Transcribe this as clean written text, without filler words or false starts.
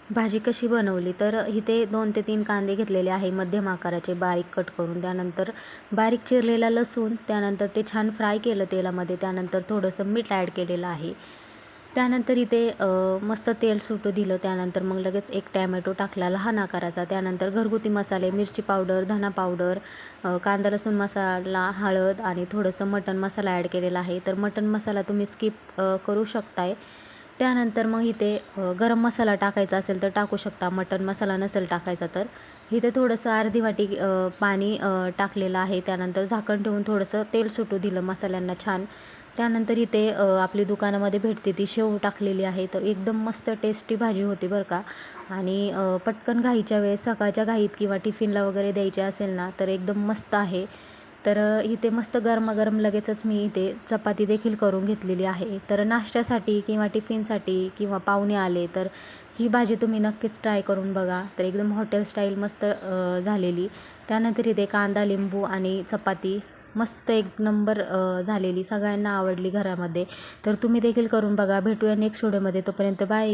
भाजी कशी बनवली तर इथे 2 ते 3 कांदे घेतलेले आहे मध्यम आकाराचे बारीक कट करून. त्यानंतर बारीक चिरलेला लसूण, त्यानंतर ते छान फ्राय केलं तेलामध्ये. त्यानंतर थोडंसं मीठ ॲड केलेलं आहे. त्यानंतर इथे मस्त तेल सुटू दिलं. त्यानंतर मग लगेच एक टॅमॅटो टाकला लहान आकाराचा. त्यानंतर घरगुती मसाले, मिरची पावडर, धना पावडर, कांदा लसूण मसाला, हळद आणि थोडंसं मटण मसाला ॲड केलेला आहे. तर मटण मसाला तुम्ही स्किप करू शकताय. त्यानंतर मग इथे गरम मसाला टाकायचा असेल तर टाकू शकता, मटण मसाला नसेल टाकायचा तर. इथे थोडंसं अर्धी वाटी पाणी टाकलेलं आहे. त्यानंतर झाकण ठेवून थोडंसं तेल सुटू दिलं मसाल्यांना छान. त्यानंतर इथे आपली दुकानामध्ये भेटते ती शेव टाकलेली आहे. तर एकदम मस्त टेस्टी भाजी होती बरं का. आणि पटकन घाईच्या वेळेस सकाळच्या घाईत किंवा टिफिनला वगैरे द्यायची असेल ना तर एकदम मस्त आहे. तर इथे मस्त गरमागरम लगेचच मी इथे चपाती देखील करून घेतलेली आहे. तर नाश्त्यासाठी किंवा टिफिनसाठी किंवा पाहुणे आले तर ही भाजी तुम्ही नक्कीच ट्राय करून बघा. तर एकदम हॉटेल स्टाईल मस्त झालेली. त्यानंतर इथे कांदा, लिंबू आणि चपाती मस्त एक नंबर झालेली. सगळ्यांना आवडली घरामध्ये. तर तुम्ही देखील करून बघा. भेटूया नेक्स्ट व्हिडिओमध्ये. तोपर्यंत बाय.